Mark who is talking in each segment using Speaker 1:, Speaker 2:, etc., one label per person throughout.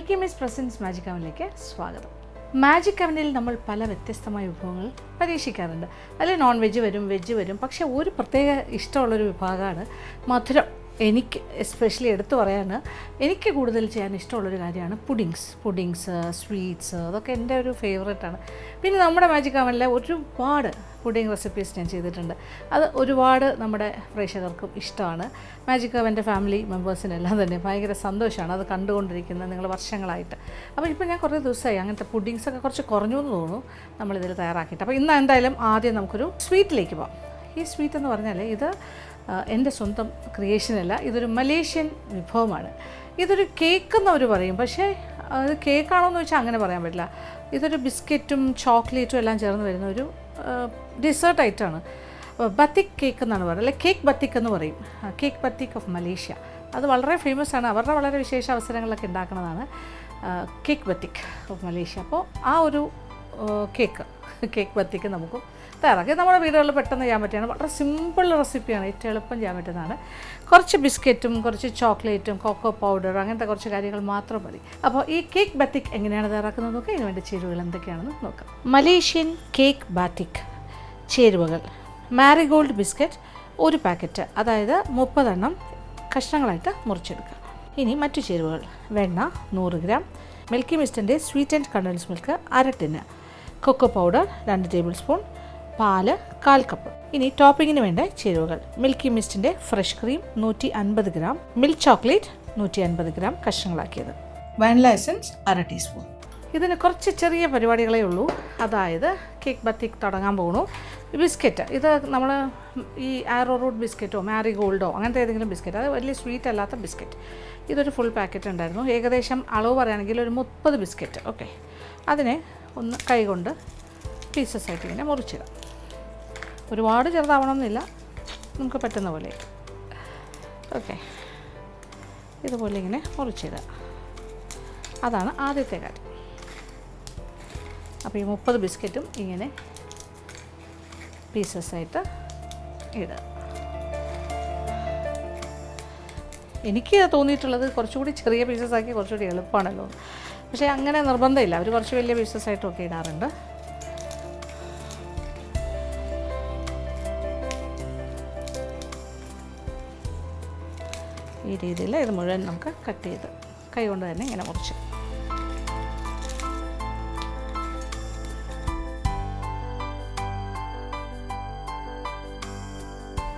Speaker 1: Milky miss presence magic അവനിലേക്ക് സ്വാഗതം. Magic അവനിൽ നമ്മൾ പല വ്യത്യസ്തമായ വിഭവങ്ങൾ പരീക്ഷിക്കാറുണ്ട്. അതിൽ നോൺ വെജ് വരും, വെജ് വരും. പക്ഷേ ഒരു പ്രത്യേക ഇഷ്ടമുള്ളൊരു വിഭാഗമാണ് മധുരം. എനിക്ക് എസ്പെഷ്യലി എടുത്തു പറയാൻ എനിക്ക് കൂടുതൽ ചെയ്യാൻ ഇഷ്ടമുള്ളൊരു കാര്യമാണ് പുഡിങ്സ്, സ്വീറ്റ്സ്. അതൊക്കെ എൻ്റെ ഒരു ഫേവറേറ്റാണ്. പിന്നെ നമ്മുടെ മാജിക് അവനിലെ ഒരുപാട് പുഡിംഗ് റെസിപ്പീസ് ഞാൻ ചെയ്തിട്ടുണ്ട്. അത് ഒരുപാട് നമ്മുടെ പ്രേക്ഷകർക്കും ഇഷ്ടമാണ്. മാജിക് അവൻ്റെ ഫാമിലി മെമ്പേഴ്സിനെല്ലാം തന്നെ ഭയങ്കര സന്തോഷമാണ് അത് കണ്ടുകൊണ്ടിരിക്കുന്നത് നിങ്ങൾ വർഷങ്ങളായിട്ട്. അപ്പോൾ ഇപ്പോൾ ഞാൻ കുറേ ദിവസമായി അങ്ങനത്തെ പുഡിങ്സൊക്കെ കുറച്ച് കുറഞ്ഞു എന്ന് തോന്നുന്നു നമ്മളിതിൽ തയ്യാറാക്കിയിട്ട്. അപ്പോൾ ഇന്ന് എന്തായാലും ആദ്യം നമുക്കൊരു സ്വീറ്റിലേക്ക് പോകാം. ഈ സ്വീറ്റ് എന്ന് പറഞ്ഞാൽ ഇത് എൻ്റെ സ്വന്തം ക്രിയേഷനല്ല, ഇതൊരു മലേഷ്യൻ വിഭവമാണ്. ഇതൊരു കേക്ക് എന്നവർ പറയും, പക്ഷേ അത് കേക്കാണോ എന്ന് വെച്ചാൽ അങ്ങനെ പറയാൻ പറ്റില്ല. ഇതൊരു ബിസ്ക്കറ്റും ചോക്ലേറ്റും എല്ലാം ചേർന്ന് വരുന്ന ഒരു ഡെസേർട്ട് ഐറ്റമാണ്. ബത്തിക് കേക്ക് എന്നാണ് പറയുന്നത്, അല്ലെങ്കിൽ കേക്ക് ബത്തിക് എന്ന് പറയും. കേക്ക് ബത്തിക് ഓഫ് മലേഷ്യ അത് വളരെ ഫേമസ് ആണ്. അവരുടെ വളരെ വിശേഷ അവസരങ്ങളൊക്കെ ഉണ്ടാക്കുന്നതാണ് കേക്ക് ബത്തിക് ഓഫ് മലേഷ്യ. അപ്പോൾ ആ ഒരു കേക്ക് ബത്തിക്ക് നമുക്കും തയ്യാറാക്കി നമ്മുടെ വീടുകളിൽ പെട്ടെന്ന് ചെയ്യാൻ പറ്റിയാണ്. വളരെ സിമ്പിൾ റെസിപ്പിയാണ്, ഏറ്റവും എളുപ്പം ചെയ്യാൻ പറ്റുന്നതാണ്. കുറച്ച് ബിസ്ക്കറ്റും കുറച്ച് ചോക്ലേറ്റും കൊക്കോ പൗഡർ അങ്ങനത്തെ കുറച്ച് കാര്യങ്ങൾ മാത്രം മതി. അപ്പോൾ ഈ കേക്ക് ബത്തിക് എങ്ങനെയാണ് തയ്യാറാക്കുന്നത് നോക്കാം. ഇതിന് വേണ്ടി ചേരുവകൾ എന്തൊക്കെയാണെന്ന് നോക്കാം. മലേഷ്യൻ കേക്ക് ബാത്തിക് ചേരുവകൾ: മാരിഗോൾഡ് ബിസ്ക്കറ്റ് 1 പാക്കറ്റ്, അതായത് 30 എണ്ണം കഷ്ണങ്ങളായിട്ട് മുറിച്ചെടുക്കുക. ഇനി മറ്റു ചേരുവകൾ: വെണ്ണ 100 ഗ്രാം, മിൽക്കി മിസ്റ്റിൻ്റെ sweet and contents milk 1/2 tin, cocoa powder 2 tablespoon, പാല് 1/4 കപ്പ്. ഇനി ടോപ്പിങ്ങിന് വേണ്ട ചേരുവകൾ: മിൽക്കി മിസ്റ്റിൻ്റെ fresh cream 150 gram, milk chocolate 150 gram കഷ്ണങ്ങളാക്കിയത്, വാനില എസൻസ് 1/2 ടീസ്പൂൺ. ഇതിന് കുറച്ച് ചെറിയ പരിപാടികളേ ഉള്ളൂ. അതായത് കേക്ക് ബത്തിക് തുടങ്ങാൻ പോകണു. ബിസ്ക്കറ്റ് ഇത് നമ്മൾ ഈ ആരോ റൂട്ട് ബിസ്ക്കറ്റോ മാരിഗോൾഡോ അങ്ങനത്തെ ഏതെങ്കിലും ബിസ്ക്കറ്റ്, അത് വലിയ സ്വീറ്റ് അല്ലാത്ത ബിസ്ക്കറ്റ്, ഇതൊരു ഫുൾ പാക്കറ്റ് ഉണ്ടായിരുന്നു. ഏകദേശം അളവ് പറയുകയാണെങ്കിൽ ഒരു 30 ബിസ്ക്കറ്റ്. ഓക്കെ, അതിനെ ഒന്ന് കൈകൊണ്ട് പീസസ് ആയിട്ട് ഇങ്ങനെ മുറിച്ചിടാം. ഒരുപാട് ചെറുതാവണമെന്നില്ല, നമുക്ക് പറ്റുന്ന പോലെ. ഓക്കെ, ഇതുപോലെ ഇങ്ങനെ മുറിച്ചിടുക. അതാണ് ആദ്യത്തെ കാര്യം. അപ്പോൾ ഈ 30 ബിസ്ക്കറ്റും ഇങ്ങനെ പീസസായിട്ട് ഇടുക. എനിക്ക് തോന്നിയിട്ടുള്ളത് കുറച്ചുകൂടി ചെറിയ പീസസാക്കി കുറച്ചുകൂടി എളുപ്പമാണല്ലോ. പക്ഷേ അങ്ങനെ നിർബന്ധമില്ല, അവർ കുറച്ച് വലിയ പീസസായിട്ടൊക്കെ ഇടാറുണ്ട്. ഈ രീതിയിൽ ഇത് മുഴുവൻ നമുക്ക് കട്ട് ചെയ്ത് കൈ കൊണ്ട് തന്നെ ഇങ്ങനെ മുറിച്ച്.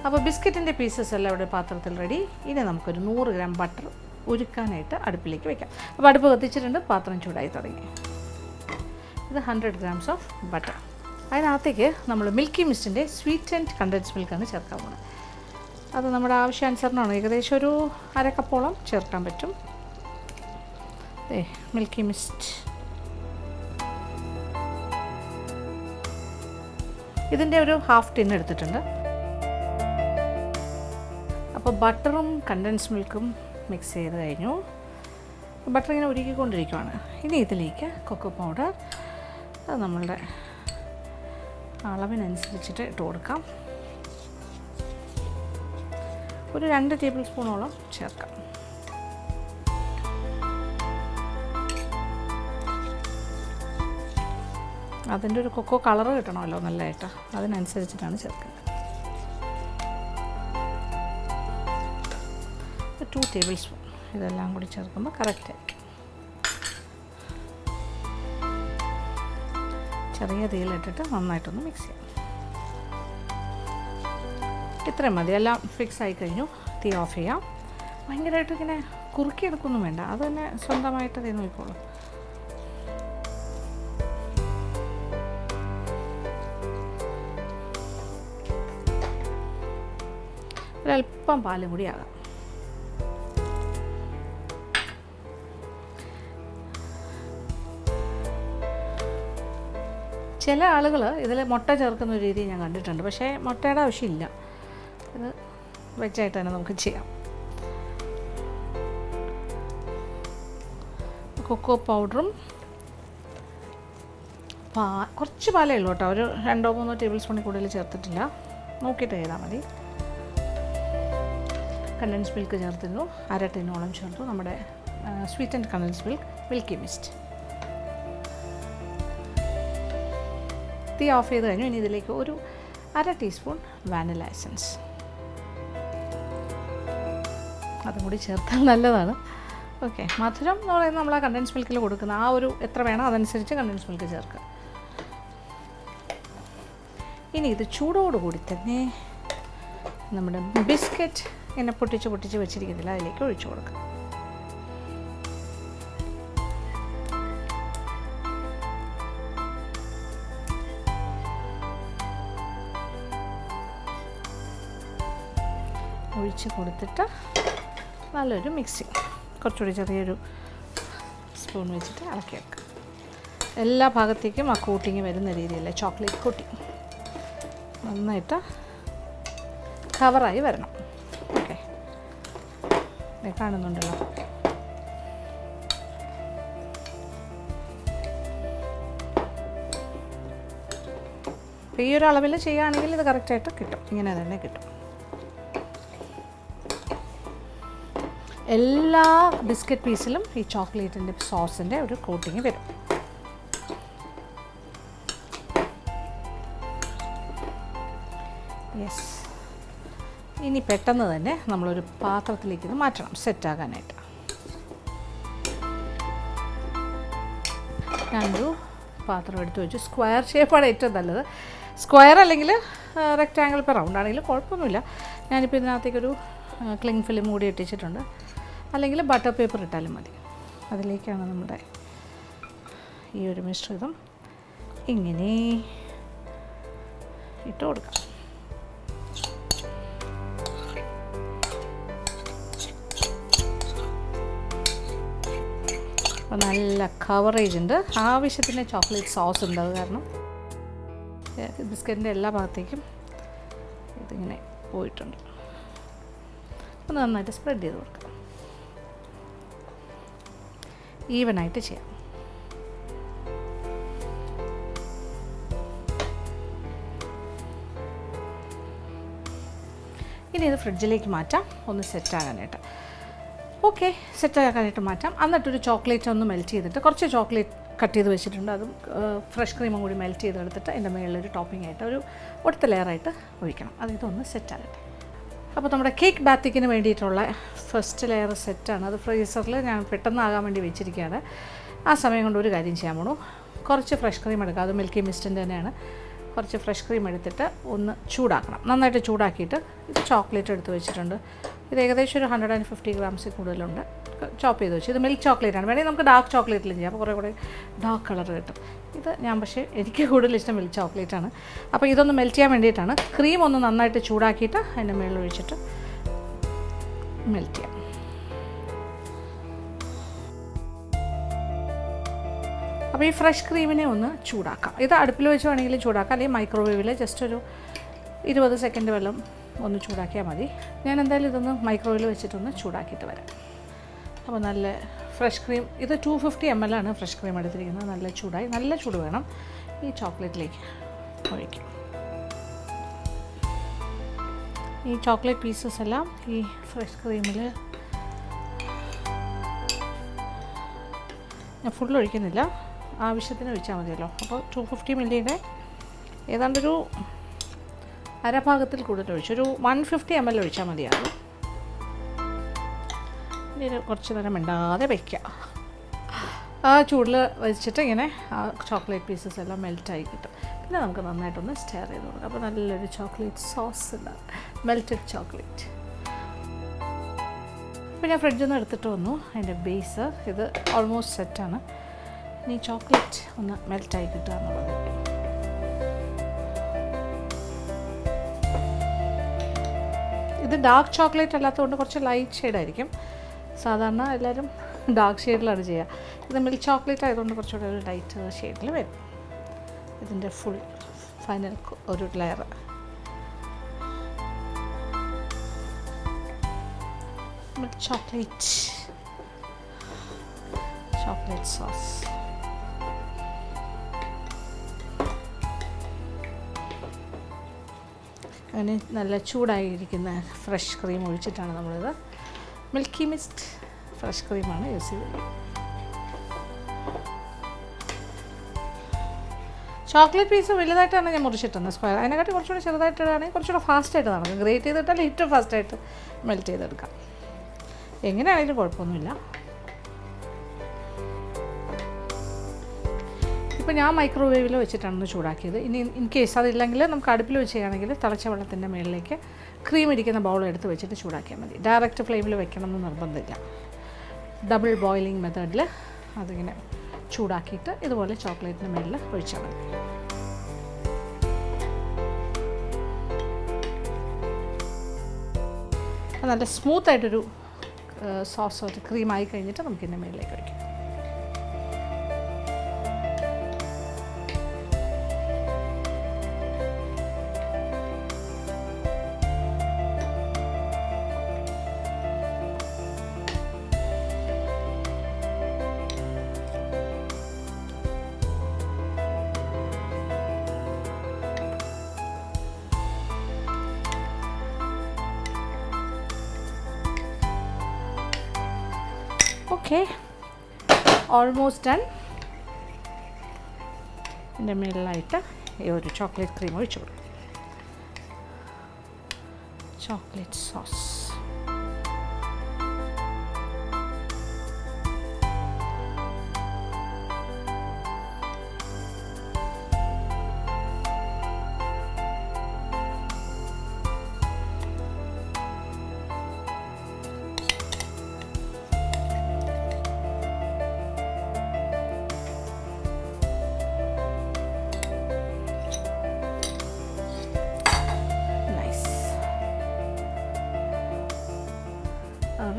Speaker 1: അപ്പോൾ ബിസ്ക്കറ്റിൻ്റെ പീസസ് എല്ലാം ഇവിടെ പാത്രത്തിൽ റെഡി. ഇനി നമുക്കൊരു 100 ഗ്രാം ബട്ടർ ഉരുക്കാനായിട്ട് അടുപ്പിലേക്ക് വയ്ക്കാം. അപ്പോൾ അടുപ്പ് കത്തിച്ചിട്ടുണ്ട്, പാത്രം ചൂടായി തുടങ്ങി. ഇത് 100 ഗ്രാംസ് ഓഫ് ബട്ടർ. അതിനകത്തേക്ക് നമ്മൾ മിൽക്കി മിസ്റ്റിൻ്റെ സ്വീറ്റ് ആൻഡ് കണ്ടൻസ് മിൽക്കാണ് ചേർക്കാൻ പോകുന്നത്. അത് നമ്മുടെ ആവശ്യാനുസരണമാണ്, ഏകദേശം ഒരു 1/2 കപ്പോളം ചേർക്കാൻ പറ്റും. മിൽക്കി മിസ്റ്റ് ഇതിൻ്റെ ഒരു 1/2 ടിൻ എടുത്തിട്ടുണ്ട്. അപ്പോൾ ബട്ടറും കണ്ടൻസ് മിൽക്കും മിക്സ് ചെയ്ത് കഴിഞ്ഞു. ബട്ടർ ഇങ്ങനെ ഉരുക്കിക്കൊണ്ടിരിക്കുകയാണ്. ഇനി ഇതിലേക്ക് കൊക്കോ പൗഡർ അത് നമ്മളുടെ അളവിനനുസരിച്ചിട്ട് ഇട്ട് കൊടുക്കാം. ഒരു 2 ടേബിൾ സ്പൂണോളം ചേർക്കാം. അതിൻ്റെ ഒരു കൊക്കോ കളറ് കിട്ടണമല്ലോ നല്ലതായിട്ട്, അതിനനുസരിച്ചിട്ടാണ് ചേർക്കുന്നത്. 2 ടേബിൾ സ്പൂൺ ഇതെല്ലാം കൂടി ചേർക്കുമ്പോൾ കറക്റ്റായിരിക്കും. ചെറിയ തീയിലിട്ടിട്ട് നന്നായിട്ടൊന്ന് മിക്സ് ചെയ്യാം. ഇത്രയും മതി. എല്ലാം ഫിക്സ് ആയി കഴിഞ്ഞു. തീ ഓഫ് ചെയ്യാം. ഭയങ്കരമായിട്ട് ഇങ്ങനെ കുറുക്കിയെടുക്കൊന്നും വേണ്ട, അത് തന്നെ സ്വന്തമായിട്ട് തീ നോക്കിക്കോളും. ഒരല്പം പാലും കൂടി ആകാം. ചില ആളുകൾ ഇതിൽ മുട്ട ചേർക്കുന്ന ഒരു രീതി ഞാൻ കണ്ടിട്ടുണ്ട്, പക്ഷേ മുട്ടയുടെ ആവശ്യമില്ല. ഇത് വെജായിട്ട് തന്നെ നമുക്ക് ചെയ്യാം. കൊക്കോ പൗഡറും കുറച്ച് പാലേ ഉള്ളൂ കേട്ടോ, ഒരു 2-3 ടേബിൾ സ്പൂണിൽ കൂടുതൽ ചേർത്തിട്ടില്ല, നോക്കിയിട്ട് ചെയ്താൽ മതി. കണ്ടൻസ് മിൽക്ക് ചേർത്തിരുന്നു, 1/2 ടിന്നോളം ചേർത്തു. നമ്മുടെ sweet and contents milk Milky Mist. തീ ഓഫ് ചെയ്ത് കഴിഞ്ഞു. ഇനി ഇതിലേക്ക് ഒരു 1/2 ടീസ്പൂൺ വാനില എസൻസ്, അതും കൂടി ചേർത്താൽ നല്ലതാണ്. ഓക്കെ, മധുരം എന്ന് പറയുന്നത് നമ്മൾ ആ കണ്ടൻസ് മിൽക്കിൽ കൊടുക്കുന്ന ആ ഒരു എത്ര വേണം അതനുസരിച്ച് കണ്ടൻസ് മിൽക്ക് ചേർക്കുക. ഇനി ഇത് ചൂടോടുകൂടി തന്നെ നമ്മുടെ ബിസ്ക്കറ്റ് ഇങ്ങനെ പൊട്ടിച്ച് വെച്ചിരിക്കുന്നില്ല, അതിലേക്ക് ഒഴിച്ചു കൊടുക്കുക. ഒഴിച്ച് കൊടുത്തിട്ട് നല്ലൊരു മിക്സിങ്, കുറച്ചുകൂടി ചെറിയൊരു സ്പൂൺ വെച്ചിട്ട് ഇളക്കിയെടുക്കുക. എല്ലാ ഭാഗത്തേക്കും ആ കോട്ടിങ് വരുന്ന രീതിയിൽ ചോക്ലേറ്റ് കോട്ടിങ് നന്നായിട്ട് കവറായി വരണം. ഓക്കെ, കാണുന്നുണ്ടല്ലോ. അപ്പോൾ ഈ ഒരു അളവിൽ ചെയ്യുകയാണെങ്കിൽ ഇത് കറക്റ്റായിട്ട് കിട്ടും, ഇങ്ങനെ തന്നെ കിട്ടും. എല്ലാ ബിസ്ക്കറ്റ് പീസിലും ഈ ചോക്ലേറ്റിൻ്റെ സോസിൻ്റെ ഒരു കോട്ടിങ് വരും. യെസ്, ഇനി പെട്ടെന്ന് തന്നെ നമ്മളൊരു പാത്രത്തിലേക്ക് ഇത് മാറ്റണം സെറ്റാകാനായിട്ട്. ഞാനൊരു പാത്രം എടുത്ത് വെച്ചു. സ്ക്വയർ ഷേപ്പാണ് ഏറ്റവും നല്ലത്. സ്ക്വയർ അല്ലെങ്കിൽ റെക്റ്റാങ്കിൾ, ഇപ്പോൾ റൗണ്ട് ആണെങ്കിലും കുഴപ്പമൊന്നുമില്ല. ഞാനിപ്പോൾ ഇതിനകത്തേക്കൊരു ക്ലിങ് ഫിലിം കൂടി ഇട്ടിച്ചിട്ടുണ്ട്, അല്ലെങ്കിൽ ബട്ടർ പേപ്പർ ഇട്ടാലും മതി. അതിലേക്കാണ് നമ്മുടെ ഈ ഒരു മിശ്രിതം ഇങ്ങനെ ഇട്ട് കൊടുക്കാം. അപ്പോൾ നല്ല കവറേജ് ഉണ്ട്, ആവശ്യത്തിന് ചോക്ലേറ്റ് സോസ് ഉണ്ട്. അത് കാരണം ബിസ്ക്കറ്റിൻ്റെ എല്ലാ ഭാഗത്തേക്കും ഇതിങ്ങനെ പോയിട്ടുണ്ട്. ഒന്ന് നന്നായിട്ട് സ്പ്രെഡ് ചെയ്ത് കൊടുക്കാം. ഈവനായിട്ട് ചെയ്യാം. ഇനി ഇത് ഫ്രിഡ്ജിലേക്ക് മാറ്റാം, ഒന്ന് സെറ്റാകാനായിട്ട്. ഓക്കെ, സെറ്റാക്കാനായിട്ട് മാറ്റാം. എന്നിട്ടൊരു ചോക്ലേറ്റ് ഒന്ന് മെൽറ്റ് ചെയ്തിട്ട്, കുറച്ച് ചോക്ലേറ്റ് കട്ട് ചെയ്ത് വെച്ചിട്ടുണ്ട്, അതും ഫ്രഷ് ക്രീമും കൂടി മെൽറ്റ് ചെയ്തെടുത്തിട്ട് അതിൻ്റെ മുകളിലൊരു ടോപ്പിംഗ് ആയിട്ട് ഒരു ഒടുത്ത ലെയറായിട്ട് ഒഴിക്കണം. അത് ഇതൊന്ന് സെറ്റാകട്ടെ. അപ്പോൾ നമ്മുടെ കേക്ക് ബാത്തിക്കിന് വേണ്ടിയിട്ടുള്ള ഫസ്റ്റ് ലെയർ സെറ്റാണ്. അത് ഫ്രീസറിൽ ഞാൻ പെട്ടെന്നാകാൻ വേണ്ടി വെച്ചിരിക്കുകയാണ്. ആ സമയം കൊണ്ട് ഒരു കാര്യം ചെയ്യാൻ പോണു. കുറച്ച് ഫ്രഷ് ക്രീം എടുക്കുക, അത് മിൽക്കി മിസ്റ്റിൻ്റെ തന്നെയാണ്. കുറച്ച് ഫ്രഷ് ക്രീം എടുത്തിട്ട് ഒന്ന് ചൂടാക്കണം. നന്നായിട്ട് ചൂടാക്കിയിട്ട് ഇത് ചോക്ലേറ്റ് എടുത്ത് വെച്ചിട്ടുണ്ട്. ഇത് ഏകദേശം ഒരു 150 ഗ്രാംസിൽ കൂടുതലുണ്ട്. ചോപ്പ് ചെയ്ത് വെച്ചു. ഇത് മിൽക്ക് ചോക്ലേറ്റാണ്. വേണമെങ്കിൽ നമുക്ക് ഡാർക്ക് ചോക്ലേറ്റിലും ചെയ്യാം, അപ്പോൾ കുറേ ഡാർക്ക് കളർ കിട്ടും. ഇത് ഞാൻ പക്ഷേ എനിക്ക് കൂടുതൽ ഇഷ്ടം മിൽക്ക് ചോക്ലേറ്റാണ്. അപ്പോൾ ഇതൊന്ന് മെൽറ്റ് ചെയ്യാൻ വേണ്ടിയിട്ടാണ്. ക്രീം ഒന്ന് നന്നായിട്ട് ചൂടാക്കിയിട്ട് അതിൻ്റെ മുകളിൽ ഒഴിച്ചിട്ട് മെൽറ്റ് ചെയ്യാം. അപ്പോൾ ഈ ഫ്രഷ് ക്രീമിനെ ഒന്ന് ചൂടാക്കാം. ഇത് അടുപ്പിൽ വെച്ച് വേണമെങ്കിലും ചൂടാക്കാം, അല്ലെങ്കിൽ മൈക്രോവേവിൽ ജസ്റ്റ് ഒരു 20 സെക്കൻഡ് വെള്ളം ഒന്ന് ചൂടാക്കിയാൽ മതി. ഞാൻ എന്തായാലും ഇതൊന്ന് മൈക്രോവേവിൽ വെച്ചിട്ടൊന്ന് ചൂടാക്കിയിട്ട് വരാം. അപ്പോൾ നല്ല ഫ്രഷ് ക്രീം, ഇത് 250 ml ആണ് ഫ്രഷ് ക്രീം എടുത്തിരിക്കുന്നത്. നല്ല ചൂടായി, നല്ല ചൂട് വേണം. ഈ ചോക്ലേറ്റിലേക്ക് ഒഴിക്കാം. ഈ ചോക്ലേറ്റ് പീസസ് എല്ലാം ഈ ഫ്രഷ് ക്രീമിൽ ഞാൻ ഫുൾ ഒഴിക്കുന്നില്ല, ആവശ്യത്തിന് ഒഴിച്ചാൽ മതിയല്ലോ. അപ്പോൾ 250 ml ഏതാണ്ടൊരു അരഭാഗത്തിൽ കൂടുതൽ ഒഴിച്ചു, ഒരു 150 ml ഒഴിച്ചാൽ മതിയാകും. ഇനി കുറച്ച് നേരം മിണ്ടാതെ വയ്ക്കുക. ആ ചൂടിൽ വെച്ചിട്ട് ഇങ്ങനെ ആ ചോക്ലേറ്റ് പീസസ് എല്ലാം മെൽറ്റായി കിട്ടും. പിന്നെ നമുക്ക് നന്നായിട്ടൊന്ന് സ്റ്റെയർ ചെയ്ത് കൊടുക്കാം. അപ്പോൾ നല്ലൊരു ചോക്ലേറ്റ് സോസ് ഉണ്ടാകും, മെൽറ്റഡ് ചോക്ലേറ്റ്. അപ്പോൾ ഞാൻ ഫ്രിഡ്ജിൽ നിന്ന് എടുത്തിട്ട് വന്നു. അതിൻ്റെ ബേസ് ഇത് ഓൾമോസ്റ്റ് സെറ്റാണ്. ഇനി ചോക്ലേറ്റ് ഒന്ന് മെൽറ്റായി കിട്ടുക എന്നുള്ളത്. ഇത് ഡാർക്ക് ചോക്ലേറ്റ് അല്ലാത്തതുകൊണ്ട് കുറച്ച് ലൈറ്റ് ഷെയ്ഡായിരിക്കും. സാധാരണ എല്ലാവരും ഡാർക്ക് ഷെയ്ഡിലാണ് ചെയ്യുക. ഇത് മിൽക്ക് ചോക്ലേറ്റ് ആയതുകൊണ്ട് കുറച്ചുകൂടെ ഒരു ലൈറ്റ് ഷെയ്ഡിൽ വരും. ഇതിൻ്റെ ഫുൾ ഫൈനൽ ഒരു ലെയർ. Milk chocolate sauce. അങ്ങനെ നല്ല ചൂടായിരിക്കുന്ന ഫ്രഷ് ക്രീം ഒഴിച്ചിട്ടാണ് നമ്മളിത് മിൽക്കി മിസ്റ്റ് ഫ്രഷ് ക്രീമാണ് യൂസ് ചെയ്തത്. ചോക്ലേറ്റ് പീസ് വലുതായിട്ടാണ് ഞാൻ മുറിച്ചിട്ടുന്നത്, സ്ക്വയർ. അതിനെക്കാട്ടി കുറച്ചുകൂടി ചെറുതായിട്ടാണെങ്കിൽ കുറച്ചുകൂടെ ഫാസ്റ്റായിട്ട് നടക്കും. ഗ്രേറ്റ് ചെയ്തിട്ടാൽ ഏറ്റവും ഫാസ്റ്റായിട്ട് മെൽറ്റ് ചെയ്തെടുക്കാം. എങ്ങനെയാണെങ്കിലും കുഴപ്പമൊന്നുമില്ല. ഇപ്പോൾ ഞാൻ മൈക്രോവേവിൽ വെച്ചിട്ടാണ് ചൂടാക്കിയത്. ഇനി ഇൻ കേസ് അതില്ലെങ്കിൽ നമുക്ക് അടുപ്പിൽ വെച്ച് ചെയ്യുകയാണെങ്കിൽ തിളച്ച വെള്ളത്തിൻ്റെ മുകളിലേക്ക് ക്രീം ഇരിക്കുന്ന ബൗൾ എടുത്ത് വെച്ചിട്ട് ചൂടാക്കിയാൽ മതി. ഡയറക്റ്റ് ഫ്ലെയിമിൽ വെക്കണം എന്ന് നിർബന്ധമില്ല. ഡബിൾ ബോയിലിംഗ് മെത്തേഡിൽ അതിങ്ങനെ ചൂടാക്കിയിട്ട് ഇതുപോലെ ചോക്ലേറ്റിൻ്റെ മുകളിൽ ഒഴിച്ചാൽ മതി. നല്ല സ്മൂത്തായിട്ടൊരു സോസ് ഒരു ക്രീമായി കഴിഞ്ഞിട്ട് നമുക്കിതിൻ്റെ മുകളിലേക്ക് ഒഴിക്കാം. Okay, almost done. ഇതിൻ്റെ മുകളിലായിട്ട് ഈ ഒരു ചോക്ലേറ്റ് ക്രീം ഒഴിച്ചു കൊടുക്കും. Chocolate sauce.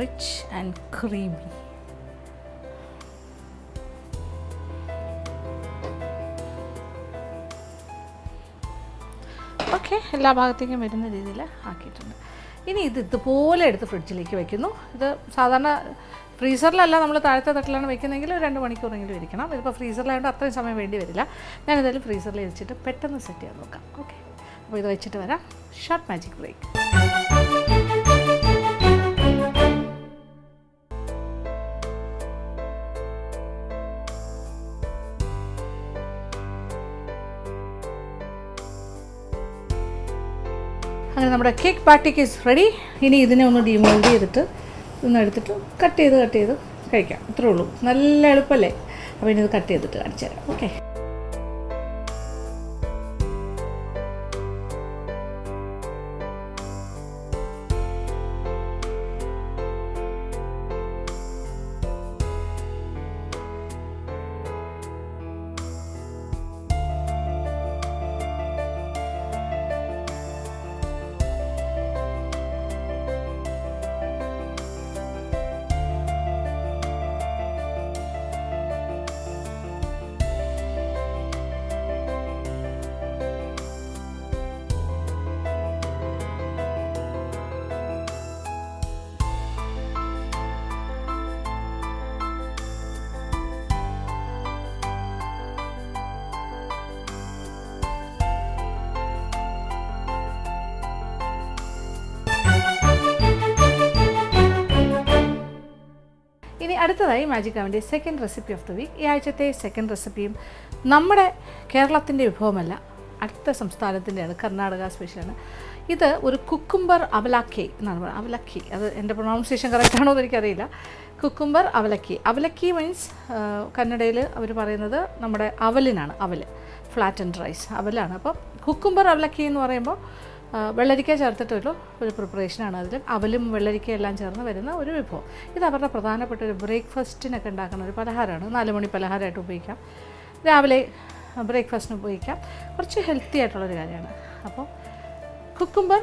Speaker 1: Rich and creamy. Okay, എല്ലാ ഭാഗത്തേക്കും വരുന്ന രീതിയിൽ ആക്കിയിട്ടുണ്ട്. ഇനി ഇതുപോലെ എടുത്ത് ഫ്രിഡ്ജിലേക്ക് വയ്ക്കുന്നു. ഇത് സാധാരണ ഫ്രീസറിലല്ല, നമ്മൾ താഴത്തെ തട്ടിലാണ് വെക്കുന്നതെങ്കിൽ 2 മണിക്കൂറെങ്കിലും ഇരിക്കണം. ഇതിപ്പോൾ ഫ്രീസറിലായതുകൊണ്ട് അത്രയും സമയം വേണ്ടി വരില്ല. ഞാനിതായാലും ഫ്രീസറിൽ വെച്ചിട്ട് പെട്ടെന്ന് സെറ്റ് ചെയ്യാൻ നോക്കാം. ഓക്കെ, അപ്പോൾ ഇത് വെച്ചിട്ട് വരാം. Short magic break. അങ്ങനെ നമ്മുടെ കേക്ക് പാർട്ടിക്ക് ഈസ് റെഡി. ഇനി ഇതിനെ ഒന്ന് ഡിമോൾഡ് ചെയ്തിട്ട് ഒന്ന് എടുത്തിട്ട് കട്ട് ചെയ്ത് കഴിക്കാം. ഇത്രേ ഉള്ളൂ. നല്ല എളുപ്പമല്ലേ? അപ്പോൾ ഇനി ഇത് കട്ട് ചെയ്തിട്ട് കാണിച്ചു തരാം. ഓക്കെ, ഇനി അടുത്തതായി മാജിക് അവൻ്റെ second recipe of the week. ഈ ആഴ്ചത്തെ സെക്കൻഡ് റെസിപ്പിയും നമ്മുടെ കേരളത്തിൻ്റെ വിഭവമല്ല, അടുത്ത സംസ്ഥാനത്തിൻ്റെയാണ്, കർണാടക സ്പെഷ്യലാണ്. ഇത് ഒരു കുക്കുംബർ അവലക്കി എന്നാണ് പറയുന്നത്. അവലക്കി, അത് എൻ്റെ പ്രൊണൗൺസിയേഷൻ കറക്റ്റാണോ എന്ന് എനിക്കറിയില്ല. കുക്കുംബർ അവലക്കി. അവലക്കി മീൻസ് കന്നഡയിൽ അവർ പറയുന്നത് നമ്മുടെ അവലിനാണ്. അവൽ, ഫ്ലാറ്റ് ആൻഡ് റൈസ് അവലാണ്. അപ്പോൾ കുക്കുംബർ അവലക്കി എന്ന് പറയുമ്പോൾ വെള്ളരിക്ക ചേർത്തിട്ടുള്ള ഒരു പ്രിപ്പറേഷനാണ്. അതിൽ അവലും വെള്ളരിക്കയും എല്ലാം ചേർന്ന് വരുന്ന ഒരു വിഭവം. ഇത് അവരുടെ പ്രധാനപ്പെട്ട ഒരു ബ്രേക്ക്ഫാസ്റ്റിനൊക്കെ ഉണ്ടാക്കുന്ന ഒരു പലഹാരമാണ്. 4 മണി പലഹാരമായിട്ട് ഉപയോഗിക്കാം, രാവിലെ ബ്രേക്ക്ഫാസ്റ്റിന് ഉപയോഗിക്കാം. കുറച്ച് ഹെൽത്തി ആയിട്ടുള്ളൊരു കാര്യമാണ്. അപ്പോൾ കുക്കുംബർ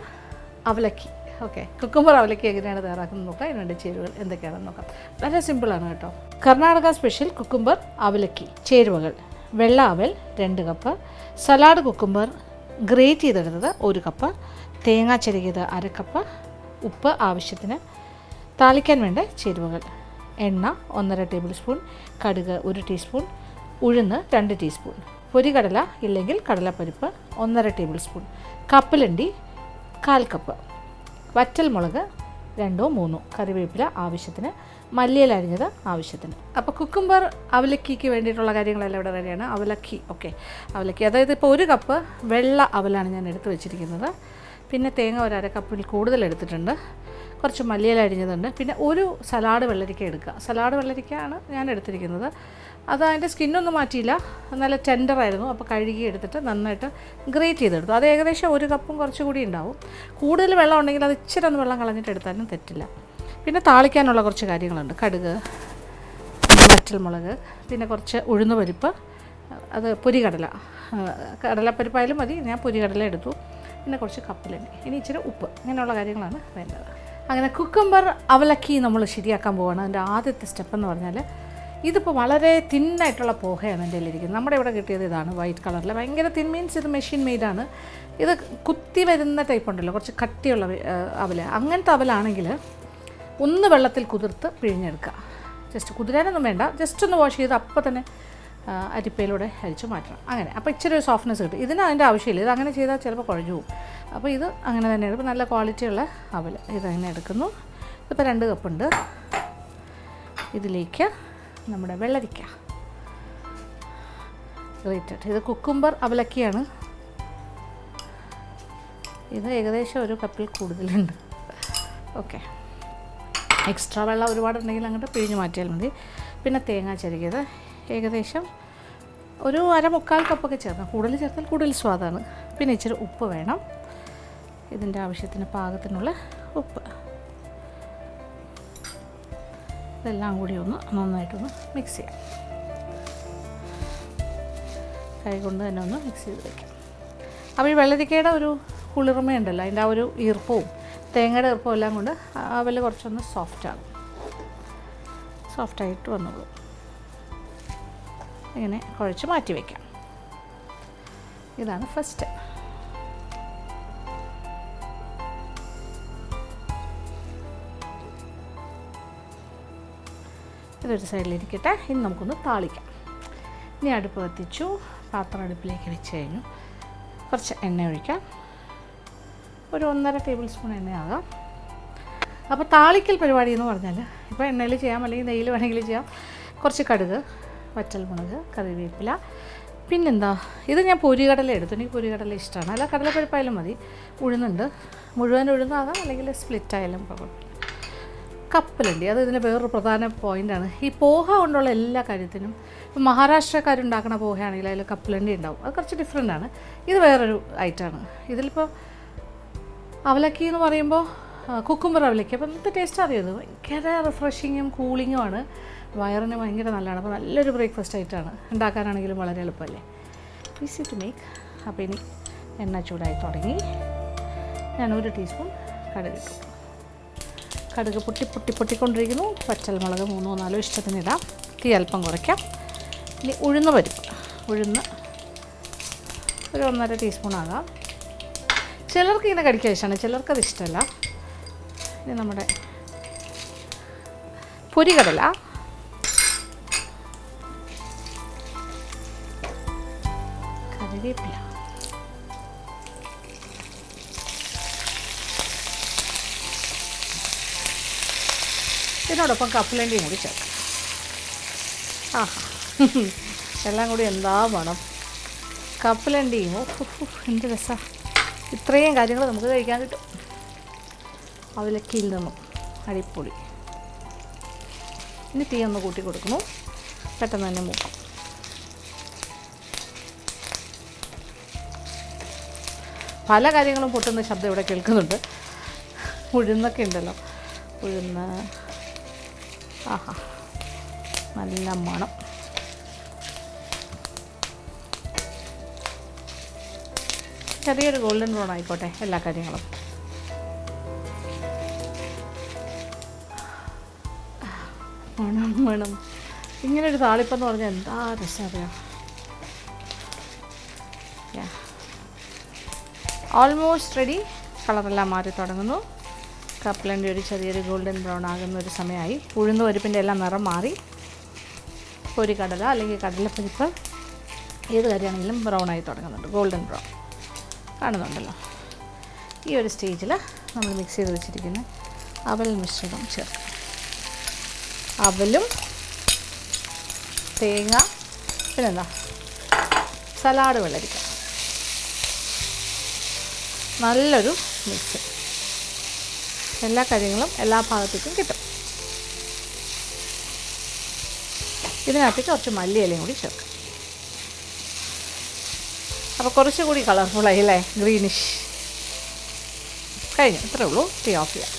Speaker 1: അവലക്കി. ഓക്കെ, കുക്കുംബർ അവലക്കി എങ്ങനെയാണ് തയ്യാറാക്കുന്നത് നോക്കാം. ഇതിനുവേണ്ടി ചേരുവകൾ എന്തൊക്കെയാണെന്ന് നോക്കാം. വളരെ സിമ്പിളാണ് കേട്ടോ. Karnataka special cucumber avalakki. ചേരുവകൾ: വെള്ള അവൽ 2 കപ്പ്, സലാഡ് കുക്കുംബർ ഗ്രേറ്റ് ചെയ്തെടുത്തത് 1 കപ്പ്, തേങ്ങ ചിരകിയത് 1/2 കപ്പ്, ഉപ്പ് ആവശ്യത്തിന്. താളിക്കാൻ വേണ്ട ചേരുവകൾ: എണ്ണ 1.5 ടേബിൾ സ്പൂൺ, കടുക് 1 ടീസ്പൂൺ, ഉഴുന്ന് 2 ടീസ്പൂൺ, പൊരികടല ഇല്ലെങ്കിൽ കടലപ്പരിപ്പ് 1.5 ടേബിൾ സ്പൂൺ, കപ്പലണ്ടി 1/4 കപ്പ്, വറ്റൽ മുളക് 2-3, കറിവേപ്പില ആവശ്യത്തിന്, മല്ലിയില അരിഞ്ഞത് ആവശ്യത്തിന്. അപ്പോൾ കുക്കുംബർ അവലക്കിക്ക് വേണ്ടിയിട്ടുള്ള കാര്യങ്ങളെല്ലാം ഇവിടെ റെഡിയാണ്. അവലക്കി അവലക്കി, അതായത് ഇപ്പോൾ 1 കപ്പ് വെള്ള അവലാണ് ഞാൻ എടുത്ത് വെച്ചിരിക്കുന്നത്. പിന്നെ തേങ്ങ 1/2 കപ്പിൽ കൂടുതൽ എടുത്തിട്ടുണ്ട്. കുറച്ച് മല്ലിയില അരിഞ്ഞതുണ്ട്. പിന്നെ ഒരു സലാഡ് വെള്ളരിക്ക എടുക്കുക. സലാഡ് വെള്ളരിക്കയാണ് ഞാൻ എടുത്തിരിക്കുന്നത്. അത് അതിൻ്റെ സ്കിന്നൊന്നും മാറ്റിയില്ല, നല്ല ടെൻഡറായിരുന്നു. അപ്പോൾ കഴുകി എടുത്തിട്ട് നന്നായിട്ട് ഗ്രേറ്റ് ചെയ്തെടുത്തു. അത് ഏകദേശം 1 കപ്പും കുറച്ചുകൂടി ഉണ്ടാവും. കൂടുതൽ വെള്ളം ഉണ്ടെങ്കിൽ അത് ഇച്ചിരി ഒന്ന് വെള്ളം കളഞ്ഞിട്ട് എടുത്താലും തെറ്റില്ല. പിന്നെ താളിക്കാനുള്ള കുറച്ച് കാര്യങ്ങളുണ്ട്. കടുക്, വറ്റൽമുളക്, പിന്നെ കുറച്ച് ഉഴുന്ന് പരിപ്പ്, അത് പൊരികടല, കടലപ്പരിപ്പായാലും മതി, ഞാൻ പൊരികടല എടുത്തു. പിന്നെ കുറച്ച് കപ്പലണ്ടി, ഇനി ഇച്ചിരി ഉപ്പ്, ഇങ്ങനെയുള്ള കാര്യങ്ങളാണ് വേണ്ടത്. അങ്ങനെ കുക്കുംബർ അവലക്കി നമ്മൾ ശരിയാക്കാൻ പോവുകയാണ്. അതിൻ്റെ ആദ്യത്തെ സ്റ്റെപ്പ് എന്ന് പറഞ്ഞാൽ, ഇതിപ്പോൾ വളരെ തിന്നായിട്ടുള്ള പോഹയാണ് എൻ്റെ കയ്യിലിരിക്കുന്നത്. നമ്മുടെ ഇവിടെ കിട്ടിയത് ഇതാണ്, വൈറ്റ് കളറിൽ. ഭയങ്കര തിൻ മീൻസ് ഇത് മെഷീൻ മെയ്ഡാണ്. ഇത് കുത്തി വരുന്ന ടൈപ്പ് ഉണ്ടല്ലോ, കുറച്ച് കട്ടിയുള്ള അവൽ. അങ്ങനത്തെ അവലാണെങ്കിൽ ഒന്ന് വെള്ളത്തിൽ കുതിർത്ത് പിഴിഞ്ഞെടുക്കുക. ജസ്റ്റ് കുതിരാനൊന്നും വേണ്ട, ജസ്റ്റ് ഒന്ന് വാഷ് ചെയ്ത് അപ്പോൾ തന്നെ അരിപ്പയിലൂടെ അരിച്ച് മാറ്റണം. അങ്ങനെ അപ്പോൾ ഇച്ചിരി ഒരു സോഫ്റ്റ്നെസ് കിട്ടും. ഇതിന് അതിൻ്റെ ആവശ്യമില്ല. ഇത് അങ്ങനെ ചെയ്താൽ ചിലപ്പോൾ കുഴഞ്ഞു പോകും. അപ്പോൾ ഇത് അങ്ങനെ തന്നെ എടുക്കും. നല്ല ക്വാളിറ്റിയുള്ള അവൽ ഇതങ്ങനെ എടുക്കുന്നു. ഇതിപ്പോൾ 2 കപ്പുണ്ട്. ഇതിലേക്ക് നമ്മുടെ വെള്ളരിക്ക ഗ്രേറ്റഡ്, ഇത് കുക്കുംബർ അവലക്കിയാണ്. ഇത് ഏകദേശം 1 കപ്പിൽ കൂടുതലുണ്ട്. ഓക്കെ, എക്സ്ട്രാ വെള്ളം ഒരുപാടുണ്ടെങ്കിൽ അങ്ങോട്ട് പിഴിഞ്ഞ് മാറ്റിയാൽ മതി. പിന്നെ തേങ്ങ ചിരകിയത് ഏകദേശം ഒരു 1/4 കപ്പൊക്കെ ചേർക്കണം. കൂടുതൽ ചേർത്താൽ കൂടുതൽ സ്വാദാണ്. പിന്നെ ഇച്ചിരി ഉപ്പ് വേണം, ഇതിൻ്റെ ആവശ്യത്തിന് പാകത്തിനുള്ള ഉപ്പ്. ഇതെല്ലാം കൂടി ഒന്ന് നന്നായിട്ടൊന്ന് മിക്സ് ചെയ്യാം. കൈ കൊണ്ട് തന്നെ ഒന്ന് മിക്സ് ചെയ്ത് വയ്ക്കാം. അപ്പോൾ ഈ വെള്ളരിക്കയുടെ ഒരു കുളിർമയുണ്ടല്ലോ, അതിൻ്റെ ആ ഒരു ഈർപ്പവും തേങ്ങയുടെ ഈർപ്പവും എല്ലാം കൊണ്ട് അവൽ കുറച്ചൊന്ന് സോഫ്റ്റായിട്ട് വന്നോളൂ. ഇങ്ങനെ കുഴച്ച് മാറ്റി വയ്ക്കാം. ഇതാണ് ഫസ്റ്റ് സ്റ്റെപ്പ്. ഇതൊരു സൈഡിലിരിക്കട്ടെ. ഇനി നമുക്കൊന്ന് താളിക്കാം. ഇനി അടുപ്പ് കത്തിച്ചു, പാത്രം അടുപ്പിലേക്ക് വെച്ച് കഴിഞ്ഞു. കുറച്ച് എണ്ണ ഒഴിക്കാം. ഒരു 1.5 ടേബിൾ സ്പൂൺ എണ്ണയാകാം. അപ്പോൾ താളിക്കൽ പരിപാടി എന്ന് പറഞ്ഞാൽ ഇപ്പോൾ എണ്ണയിൽ ചെയ്യാം, അല്ലെങ്കിൽ നെയ്യിൽ വേണമെങ്കിൽ ചെയ്യാം. കുറച്ച് കടുക്, വറ്റൽമുളക്, കറിവേപ്പില, പിന്നെന്താ, ഇത് ഞാൻ പൊരികടല എടുത്തു. എനിക്ക് പൊരികടല ഇഷ്ടമാണ്. അല്ല കടലപ്പരിപ്പായാലും മതി. ഉഴുന്നുണ്ട്, മുഴുവൻ ഉഴുന്നാകാം, അല്ലെങ്കിൽ സ്പ്ലിറ്റ് ആയാലും കുഴപ്പമില്ല. കപ്പലണ്ടി, അത് ഇതിൻ്റെ വേറൊരു പ്രധാന പോയിൻ്റാണ്. ഈ പോഹ കൊണ്ടുള്ള എല്ലാ കാര്യത്തിനും ഇപ്പോൾ മഹാരാഷ്ട്രക്കാരുണ്ടാക്കുന്ന പോഹയാണെങ്കിൽ അതിൽ കപ്പലണ്ടി ഉണ്ടാവും. അത് കുറച്ച് ഡിഫറെൻ്റാണ്. ഇത് വേറൊരു ഐറ്റമാണ്. ഇതിലിപ്പോൾ അവലക്കി എന്ന് പറയുമ്പോൾ കുക്കുംബർ അവലക്കി, അപ്പോൾ ഇന്നത്തെ ടേസ്റ്റ് അറിയുന്നത് ഭയങ്കര റിഫ്രഷിങ്ങും കൂളിങ്ങുമാണ്. വയറിന് ഭയങ്കര നല്ലതാണ്. അപ്പോൾ നല്ലൊരു ബ്രേക്ക്ഫാസ്റ്റ് ആയിട്ടാണ്. ഉണ്ടാക്കാനാണെങ്കിലും വളരെ എളുപ്പമല്ലേ, ഈസി ടു മേക്ക്. അപ്പോൾ ഇനി എണ്ണ ചൂടായി തുടങ്ങി. ഞാൻ 1 ടീസ്പൂൺ കടുക് ഇട്ടു. കടുക് പൊട്ടിക്കൊണ്ടിരിക്കുന്നു. വറ്റൽമുളക് 3-4 ഇഷ്ടത്തിന് ഇടാം. തീ അല്പം കുറയ്ക്കാം. ഇനി ഉഴുന്ന് പരിപ്പ്, ഉഴുന്ന് ഒരു 1.5 ടീസ്പൂൺ ആകാം. ചിലർക്ക് ഇങ്ങനെ കടിക്കാൻ ഇഷ്ടമാണ്, ചിലർക്കത് ഇഷ്ടമല്ല. ഇനി നമ്മുടെ പൊരികടല, കറിവേപ്പില, ഇതിനോടൊപ്പം കപ്പലണ്ടിയും കൂടി ചേർക്കാം. ആഹാ, എല്ലാം കൂടി എന്താ വേണം. കപ്പലണ്ടിയും എന്ത് രസമാണ്. ഇത്രയും കാര്യങ്ങൾ നമുക്ക് കഴിക്കാൻ കിട്ടും അവലക്കിയിൽ നിന്നും. അടിപൊളി. ഇനി തീ ഒന്ന് കൂട്ടി കൊടുക്കുന്നു. പെട്ടെന്ന് തന്നെ മൂക്കും. പല കാര്യങ്ങളും പൊട്ടുന്ന ശബ്ദം ഇവിടെ കേൾക്കുന്നുണ്ട്. ഉഴുന്നൊക്കെ ഉണ്ടല്ലോ, ഉഴുന്ന്. ആഹാ, നല്ല മണം. ചെറിയൊരു ഗോൾഡൻ ബ്രൗൺ ആയിക്കോട്ടെ എല്ലാ കാര്യങ്ങളും. മണം ഇങ്ങനൊരു താളിപ്പെന്ന് പറഞ്ഞാൽ എന്താ രസം അറിയാം. Almost ready. കളറെല്ലാം മാറി തുടങ്ങുന്നു. കപ്പലണ്ടി ഒരു ചെറിയൊരു ഗോൾഡൻ ബ്രൗൺ ആകുന്ന ഒരു സമയമായി. ഉഴുന്ന് പരിപ്പിൻ്റെ എല്ലാം നിറം മാറി. പൊരികടല അല്ലെങ്കിൽ കടലപ്പരിപ്പ് ഏത് കാര്യമാണെങ്കിലും ബ്രൗൺ ആയി തുടങ്ങുന്നുണ്ട്. ഗോൾഡൻ ബ്രൗൺ കാണുന്നുണ്ടല്ലോ. ഈ ഒരു സ്റ്റേജിൽ നമ്മൾ മിക്സ് ചെയ്ത് വെച്ചിരിക്കുന്ന അവൽ മിശ്രിതം ചേർക്കാം. അവലും തേങ്ങ പിന്നെന്താ സലാഡ് വെള്ളരിക്ക, നല്ലൊരു മിക്സ്. എല്ലാ കാര്യങ്ങളും എല്ലാ ഭാഗത്തേക്കും കിട്ടും. ഇതിനകത്തേക്ക് കുറച്ച് മല്ലിയിലയും കൂടി ചേർക്കാം. അപ്പോൾ കുറച്ചുകൂടി കളർഫുള്ളായി അല്ലേ, ഗ്രീനിഷ്. കഴിഞ്ഞു, ഇത്രേ ഉള്ളൂ. ടീ ഓഫ് ചെയ്യാം.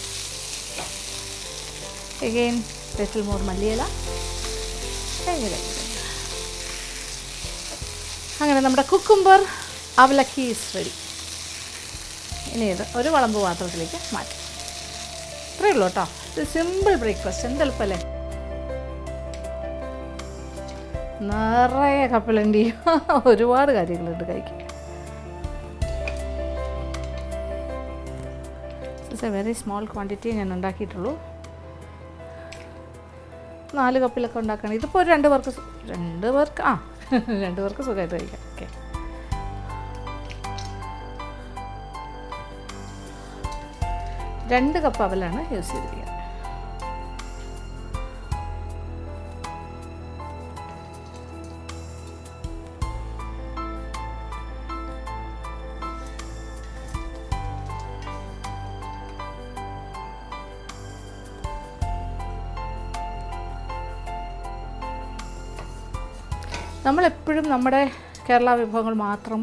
Speaker 1: എഗെയിൻ ലിറ്റിൽ മോർ മല്ലിയില. കഴിഞ്ഞു. അങ്ങനെ നമ്മുടെ കുക്കുംബർ അവലക്കി ഈസ് റെഡി. ഇനി ഇത് ഒരു വിളമ്പ് പാത്രത്തിലേക്ക് മാറ്റാം. ഇത്രയേ ഉള്ളൂ കേട്ടോ. ഇത് സിമ്പിൾ ബ്രേക്ക്ഫാസ്റ്റ്. എന്തെളുപ്പല്ലേ. നിറയെ കപ്പലണ്ടി, ഒരുപാട് കാര്യങ്ങളുണ്ട് കഴിക്കാൻ. It's A very small quantity ഞാൻ ഉണ്ടാക്കിയിട്ടുള്ളൂ. 4 കപ്പിലൊക്കെ ഉണ്ടാക്കണം. ഇതിപ്പോൾ ഒരു 2 പേർക്ക് സുഖമായിട്ട് കഴിക്കാം. ഓക്കെ, രണ്ട് കപ്പ് അവലാണ് യൂസ് ചെയ്തിരിക്കുന്നത്. നമ്മളെപ്പോഴും നമ്മുടെ കേരള വിഭവങ്ങൾ മാത്രം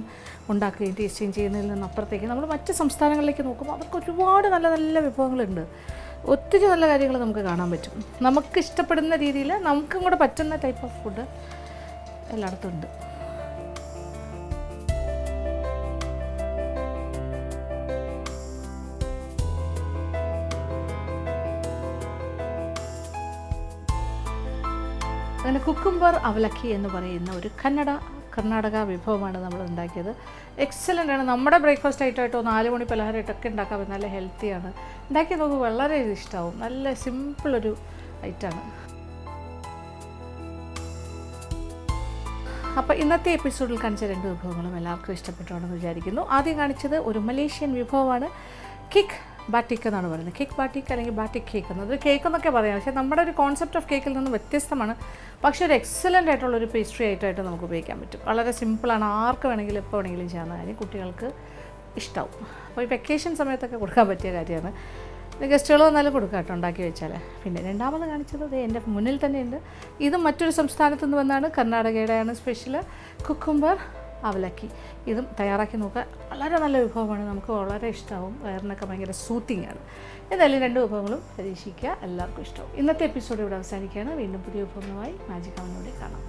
Speaker 1: ഉണ്ടാക്കുകയും ടേസ്റ്റിങ് ചെയ്യുന്നതിൽ നിന്നപ്പുറത്തേക്ക് നമ്മൾ മറ്റ് സംസ്ഥാനങ്ങളിലേക്ക് നോക്കുമ്പോൾ അവർക്ക് ഒരുപാട് നല്ല നല്ല വിഭവങ്ങളുണ്ട്. ഒത്തിരി നല്ല കാര്യങ്ങൾ നമുക്ക് കാണാൻ പറ്റും. നമുക്ക് ഇഷ്ടപ്പെടുന്ന രീതിയിൽ നമുക്കും കൂടെ പറ്റുന്ന ടൈപ്പ് ഓഫ് ഫുഡ് എല്ലായിടത്തും ഉണ്ട്. അങ്ങനെ കുക്കുംബർ അവലക്കി എന്ന് പറയുന്ന ഒരു കർണാടക വിഭവമാണ് നമ്മൾ ഉണ്ടാക്കിയത്. എക്സലൻ്റ് ആണ്. നമ്മുടെ ബ്രേക്ക്ഫാസ്റ്റ് ഐറ്റമായിട്ടോ 4 മണി പലഹാരമായിട്ടൊക്കെ ഉണ്ടാക്കാൻ പറ്റും. നല്ല ഹെൽത്തിയാണ്. ഉണ്ടാക്കി നോക്കുക, വളരെ ഇഷ്ടമാവും. നല്ല സിമ്പിളൊരു ഐറ്റമാണ്. അപ്പോൾ ഇന്നത്തെ എപ്പിസോഡിൽ കാണിച്ച 2 വിഭവങ്ങളും എല്ലാവർക്കും ഇഷ്ടപ്പെട്ടുണ്ടെന്ന് വിചാരിക്കുന്നു. ആദ്യം കാണിച്ചത് ഒരു മലേഷ്യൻ വിഭവമാണ്. കിക്ക് ബാറ്റിക് എന്നാണ് പറയുന്നത്. കേക്ക് ബാറ്റിക് അല്ലെങ്കിൽ ബാറ്റിക് കേക്ക് എന്നത് കേക്ക് എന്നൊക്കെ പറയാം. പക്ഷേ നമ്മുടെ ഒരു കോൺസെപ്റ്റ് ഓഫ് കേക്കിൽ നിന്ന് വ്യത്യസ്തമാണ്. പക്ഷേ ഒരു എക്സലൻ്റ് ആയിട്ടുള്ളൊരു പേസ്ട്രി ആയിട്ട് നമുക്ക് ഉപയോഗിക്കാൻ പറ്റും. വളരെ സിമ്പിളാണ്. ആർക്ക് വേണമെങ്കിലും എപ്പോൾ വേണമെങ്കിലും ചെയ്യാവുന്ന കാര്യം. കുട്ടികൾക്ക് ഇഷ്ടമാവും. അപ്പോൾ ഈ വെക്കേഷൻ സമയത്തൊക്കെ കൊടുക്കാൻ പറ്റിയ കാര്യമാണ്. ഗസ്റ്റുകൾ വന്നാലും കൊടുക്കാം കേട്ടോ, ഉണ്ടാക്കി വെച്ചാൽ. പിന്നെ രണ്ടാമത് കാണിച്ചത് എൻ്റെ മുന്നിൽ തന്നെയുണ്ട്. ഇതും മറ്റൊരു സംസ്ഥാനത്തു നിന്ന് വന്നാണ്. കർണാടകയുടെയാണ് സ്പെഷ്യൽ കുക്കുംബർ അവലക്കി. ഇതും തയ്യാറാക്കി നോക്കുക. വളരെ നല്ല വിഭവമാണ്. നമുക്ക് വളരെ ഇഷ്ടമാവും. വയറിനൊക്കെ ഭയങ്കര സൂത്തിങ് ആണ്. ഏതായാലും 2 വിഭവങ്ങളും പരീക്ഷിക്കുക. എല്ലാവർക്കും ഇഷ്ടമാവും. ഇന്നത്തെ എപ്പിസോഡ് ഇവിടെ അവസാനിക്കുകയാണ്. വീണ്ടും പുതിയ വിഭവങ്ങളുമായി മാജിക് അവനിലൂടെ കാണാം.